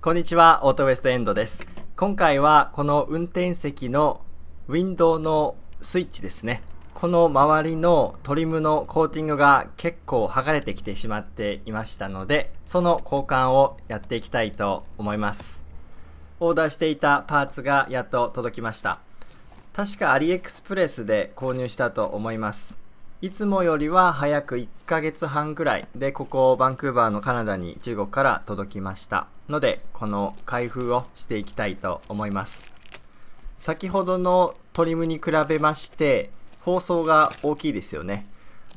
こんにちは、オートウエストエンドです。今回はこの運転席のウィンドウのスイッチですね。この周りのトリムのコーティングが結構剥がれてきてしまっていましたので、その交換をやっていきたいと思います。オーダーしていたパーツがやっと届きました。確かアリエクスプレスで購入したと思います。いつもよりは早く1ヶ月半くらいでここバンクーバーのカナダに中国から届きましたので、この開封をしていきたいと思います。先ほどのトリムに比べまして包装が大きいですよね。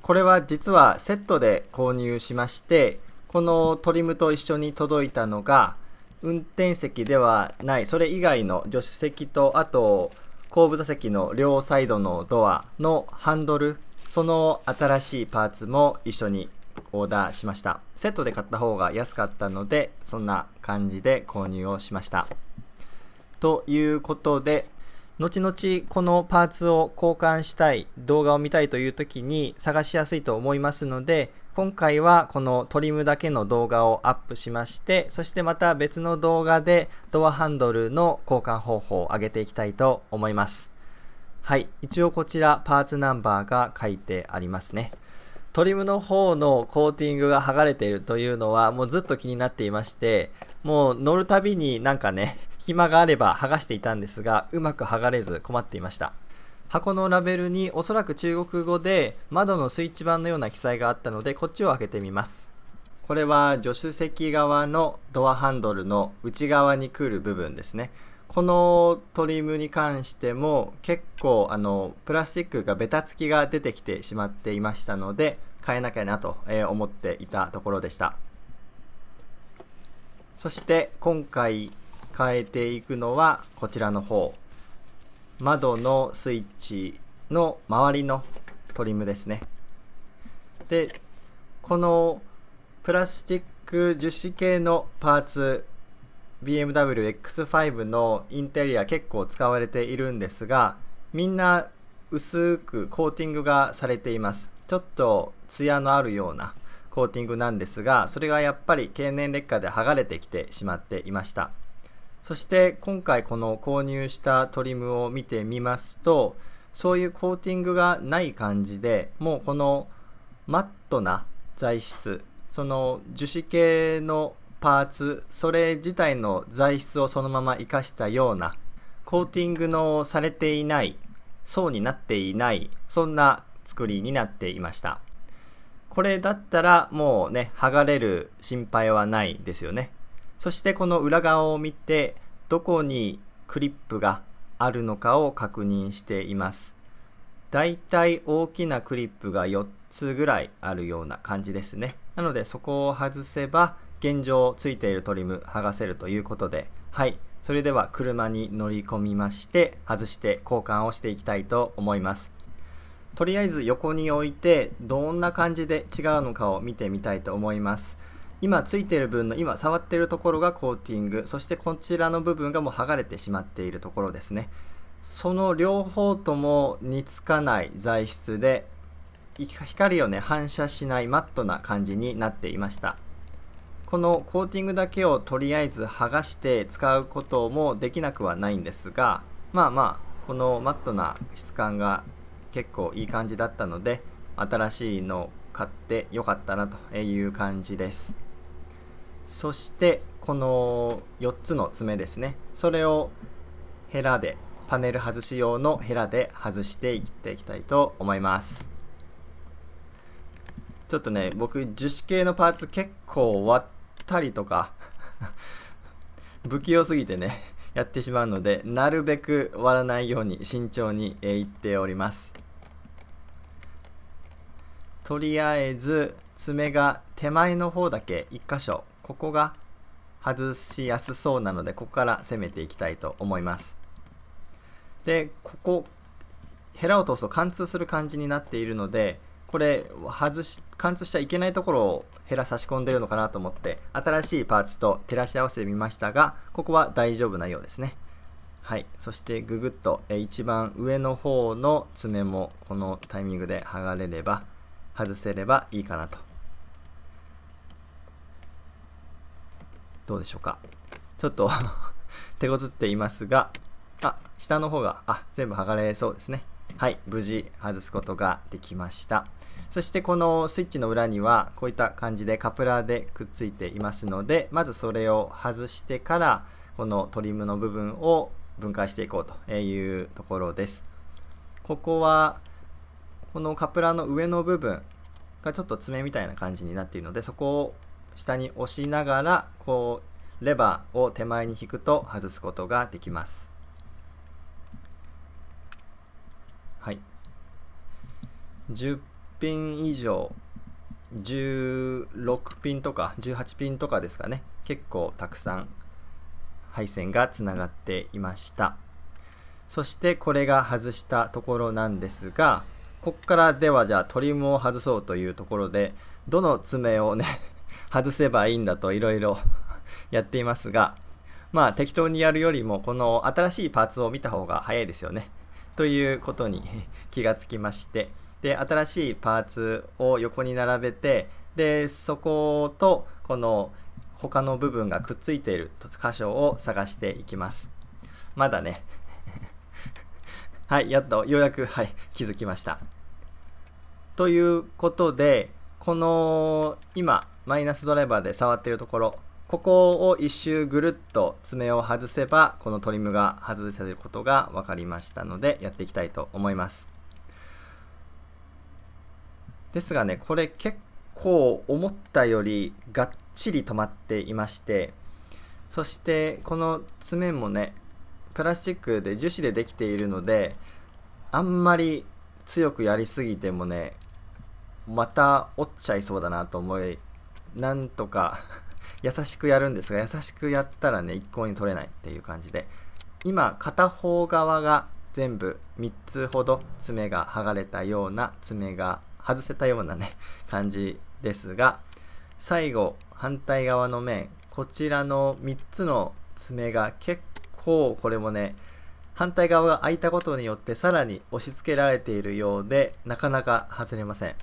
これは実はセットで購入しまして、このトリムと一緒に届いたのが運転席ではない、それ以外の助手席とあと後部座席の両サイドのドアのハンドル、その新しいパーツも一緒にオーダーしました。セットで買った方が安かったので、そんな感じで購入をしました。ということで、後々このパーツを交換したい、動画を見たいという時に探しやすいと思いますので、今回はこのトリムだけの動画をアップしまして、そしてまた別の動画でドアハンドルの交換方法を上げていきたいと思います。はい、一応こちらパーツナンバーが書いてありますね。トリムの方のコーティングが剥がれているというのはもうずっと気になっていまして、もう乗るたびになんかね、暇があれば剥がしていたんですが、うまく剥がれず困っていました。箱のラベルにおそらく中国語で窓のスイッチ板のような記載があったので、こっちを開けてみます。これは助手席側のドアハンドルの内側に来る部分ですね。このトリムに関しても結構プラスチックがベタつきが出てきてしまっていましたので、変えなきゃなと思っていたところでした。そして今回変えていくのはこちらの方、窓のスイッチの周りのトリムですね。で、このプラスチック樹脂系のパーツ、BMW X5 のインテリア結構使われているんですが、みんな薄くコーティングがされています。ちょっとツヤのあるようなコーティングなんですが、それがやっぱり経年劣化で剥がれてきてしまっていました。そして今回この購入したトリムを見てみますと、そういうコーティングがない感じで、もうこのマットな材質、その樹脂系のパーツ、それ自体の材質をそのまま活かしたようなコーティングのされていない層になっていない、そんな作りになっていました。これだったらもうね、剥がれる心配はないですよね。そしてこの裏側を見て、どこにクリップがあるのかを確認しています。だいたい大きなクリップが4つぐらいあるような感じですね。なのでそこを外せば現状ついているトリム剥がせるということで、はい、それでは車に乗り込みまして外して交換をしていきたいと思います。とりあえず横に置いてどんな感じで違うのかを見てみたいと思います。今ついている分の今触っているところがコーティング、そしてこちらの部分がもう剥がれてしまっているところですね。その両方とも似つかない材質で光をね反射しないマットな感じになっていました。このコーティングだけをとりあえず剥がして使うこともできなくはないんですが、このマットな質感が結構いい感じだったので、新しいのを買ってよかったなという感じです。そしてこの4つの爪ですね、それをヘラで、パネル外し用のヘラで外していっていきたいと思います。ちょっとね、僕樹脂系のパーツ結構割ったりとか不器用すぎてねやってしまうので、なるべく割らないように慎重にいっております。とりあえず爪が手前の方だけ1箇所、ここが外しやすそうなので、ここから攻めていきたいと思います。で、ここヘラを通すと貫通する感じになっているので、これ貫通しちゃいけないところをヘラ差し込んでるのかなと思って新しいパーツと照らし合わせてみましたが、ここは大丈夫なようですね。はい、そしてググッと一番上の方の爪もこのタイミングで剥がれれば外せればいいかなと。どうでしょうか。ちょっと手こずっていますが、下の方が全部剥がれそうですね。はい、無事外すことができました。そしてこのスイッチの裏にはこういった感じでカプラーでくっついていますので、まずそれを外してからこのトリムの部分を分解していこうというところです。ここはこのカプラーの上の部分がちょっと爪みたいな感じになっているので、そこを下に押しながらこうレバーを手前に引くと外すことができます。はい、10ピン以上、16ピンとか18ピンとかですかね。結構たくさん配線がつながっていました。そしてこれが外したところなんですが、ここからではじゃあトリムを外そうというところで、どの爪をね外せばいいんだといろいろやっていますが、適当にやるよりもこの新しいパーツを見た方が早いですよねということに気がつきまして、で新しいパーツを横に並べて、でそことこの他の部分がくっついている箇所を探していきます。まだねはい、ようやく、気づきました。ということで、この今マイナスドライバーで触っているところ、ここを一周ぐるっと爪を外せばこのトリムが外せることが分かりましたので、やっていきたいと思います。ですがね、これ結構思ったよりがっちり止まっていまして、そしてこの爪もねプラスチックで樹脂でできているので、あんまり強くやりすぎてもねまた折っちゃいそうだなと思い、なんとか優しくやるんですが、優しくやったらね一向に取れないっていう感じで、今片方側が全部3つほど爪が剥がれたような、爪が外せたようなね感じですが、最後反対側の面、こちらの3つの爪が結構これもね反対側が開いたことによってさらに押し付けられているようで、なかなか外れません。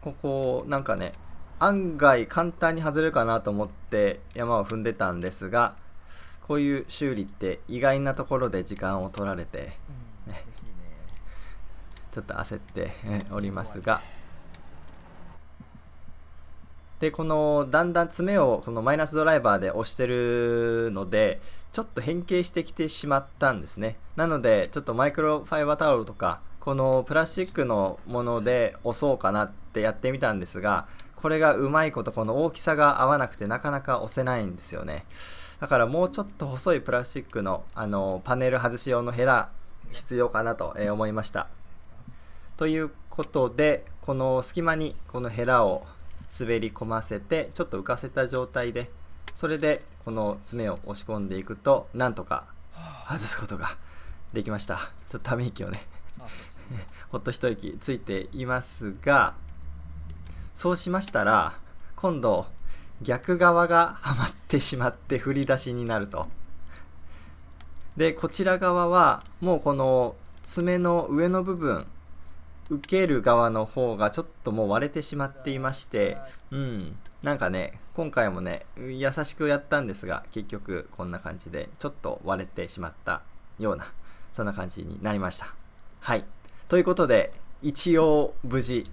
ここなんかね案外簡単に外れるかなと思って山を踏んでたんですが、こういう修理って意外なところで時間を取られて、ちょっと焦っておりますが、でこのだんだん爪をこのマイナスドライバーで押してるので、ちょっと変形してきてしまったんですね。なのでちょっとマイクロファイバータオルとかこのプラスチックのもので押そうかなってやってみたんですが、これがうまいことこの大きさが合わなくてなかなか押せないんですよね。だからもうちょっと細いプラスチックの、パネル外し用のヘラ必要かなと思いました。ということで、この隙間にこのヘラを滑り込ませてちょっと浮かせた状態で、それでこの爪を押し込んでいくとなんとか外すことができました。ちょっとため息をねほっと一息ついていますが、そうしましたら今度逆側がはまってしまって振り出しになると。でこちら側はもうこの爪の上の部分、受ける側の方がちょっともう割れてしまっていまして、なんかね今回もね優しくやったんですが、結局こんな感じでちょっと割れてしまったような、そんな感じになりました。はい、ということで一応無事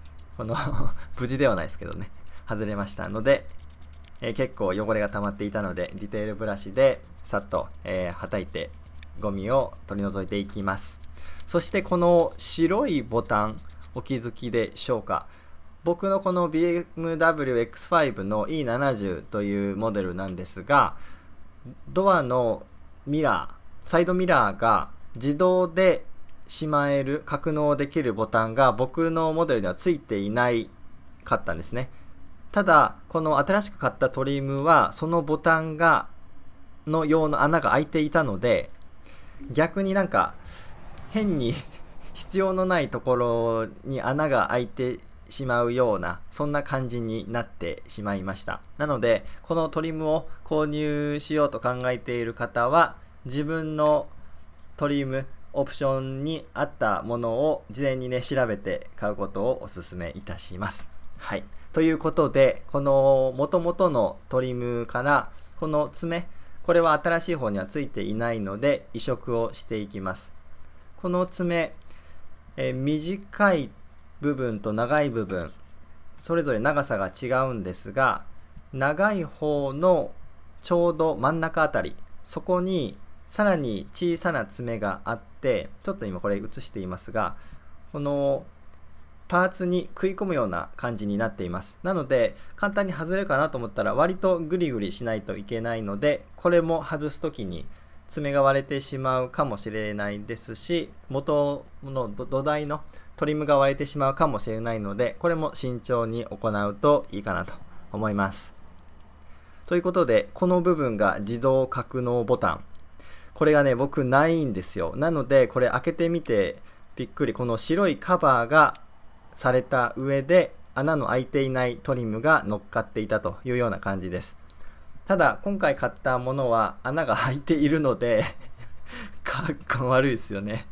無事ではないですけどね外れましたので、結構汚れが溜まっていたのでディテールブラシでさっと、はたいてゴミを取り除いていきます。そしてこの白いボタンお気づきでしょうか。僕のこの BMW X5 の E70 というモデルなんですが、ドアのミラー、サイドミラーが自動でしまえる、格納できるボタンが僕のモデルにはついていないかったんですね。ただこの新しく買ったトリムはそのボタンの用の穴が開いていたので、逆になんか変に必要のないところに穴が開いてしまうような、そんな感じになってしまいました。なのでこのトリムを購入しようと考えている方は、自分のトリムオプションに合ったものを事前にね調べて買うことをお勧めいたします。はい、ということで、この元々のトリムからこの爪、これは新しい方にはついていないので移植をしていきます。この爪、短い部分と長い部分、それぞれ長さが違うんですが、長い方のちょうど真ん中あたり、そこにさらに小さな爪があって、ちょっと今これ映していますが、このパーツに食い込むような感じになっています。なので簡単に外れるかなと思ったら割とグリグリしないといけないので、これも外すときに爪が割れてしまうかもしれないですし、元の土台のトリムが割れてしまうかもしれないので、これも慎重に行うといいかなと思います。ということで、この部分が自動格納ボタン。これがね、僕ないんですよ。なのでこれ開けてみてびっくり。この白いカバーがされた上で穴の開いていないトリムが乗っかっていたというような感じです。ただ今回買ったものは穴が開いているのでかっこ悪いですよね。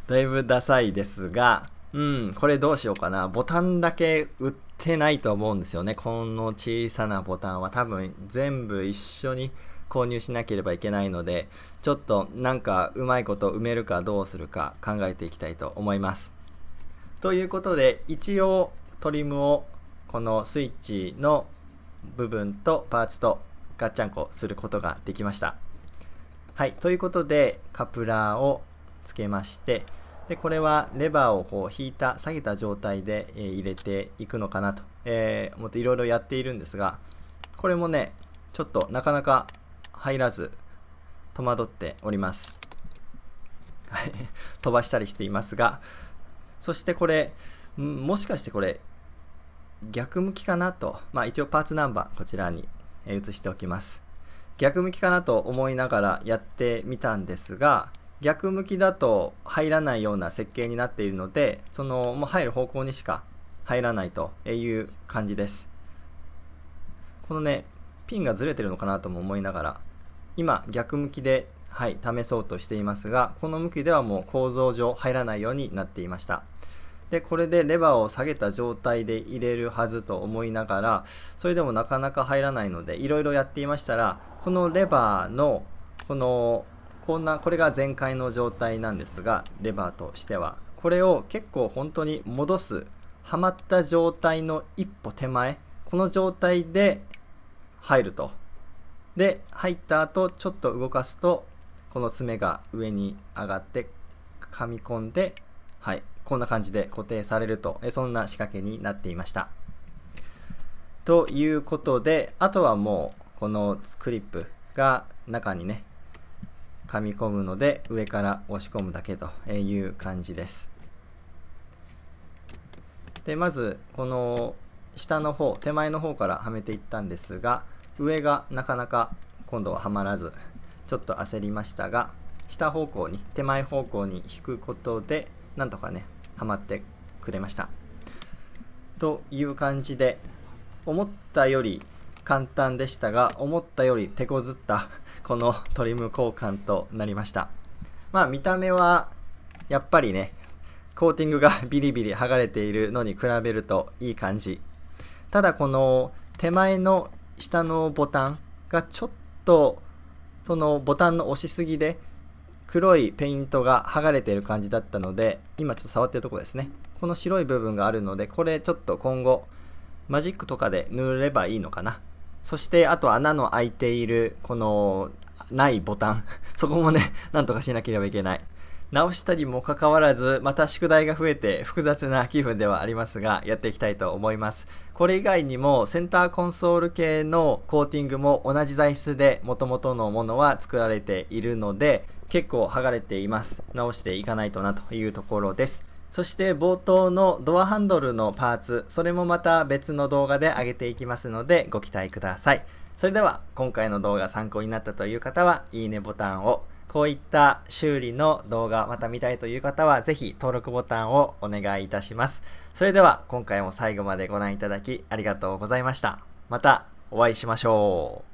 だいぶダサいですが、これどうしようかな。ボタンだけ売ってないと思うんですよね。この小さなボタンは多分全部一緒に購入しなければいけないので、ちょっとなんかうまいこと埋めるかどうするか考えていきたいと思います。ということで、一応トリムをこのスイッチの部分とパーツとガッチャンコすることができました。はい、ということでカプラーをつけまして、でこれはレバーをこう引いた下げた状態で、入れていくのかなと、思っていろいろやっているんですが、これもねちょっとなかなか入らず戸惑っております。飛ばしたりしていますが、そしてこれもしかしてこれ逆向きかなと、一応パーツナンバーこちらに移しておきます。逆向きかなと思いながらやってみたんですが、逆向きだと入らないような設計になっているので、もう入る方向にしか入らないという感じです。このねピンがずれてるのかなとも思いながら、今逆向きで試そうとしていますが、この向きではもう構造上入らないようになっていました。でこれでレバーを下げた状態で入れるはずと思いながら、それでもなかなか入らないのでいろいろやっていましたら、このレバーのこれが全開の状態なんですが、レバーとしてはこれを結構本当に戻す、はまった状態の一歩手前、この状態で入ると。で入った後ちょっと動かすと、この爪が上に上がって噛み込んで、こんな感じで固定されると、そんな仕掛けになっていました。ということで、あとはもうこのクリップが中にね噛み込むので、上から押し込むだけという感じです。でまずこの下の方、手前の方からはめていったんですが、上がなかなか今度ははまらず、ちょっと焦りましたが、下方向に、手前方向に引くことでなんとかねはまってくれました。という感じで、思ったより簡単でしたが、思ったより手こずったこのトリム交換となりました。見た目はやっぱりねコーティングがビリビリ剥がれているのに比べるといい感じ。ただこの手前の下のボタンがちょっとそのボタンの押しすぎで黒いペイントが剥がれている感じだったので、今ちょっと触ってるところですね、この白い部分があるので、これちょっと今後マジックとかで塗ればいいのかな。そしてあと穴の開いているこのないボタンそこもねなんとかしなければいけない。直したにもかかわらず、また宿題が増えて複雑な気分ではありますが、やっていきたいと思います。これ以外にもセンターコンソール系のコーティングも同じ材質で元々のものは作られているので、結構剥がれています。直していかないとなというところです。そして冒頭のドアハンドルのパーツ、それもまた別の動画で上げていきますのでご期待ください。それでは今回の動画参考になったという方はいいねボタンを、こういった修理の動画また見たいという方はぜひ登録ボタンをお願いいたします。それでは今回も最後までご覧いただきありがとうございました。またお会いしましょう。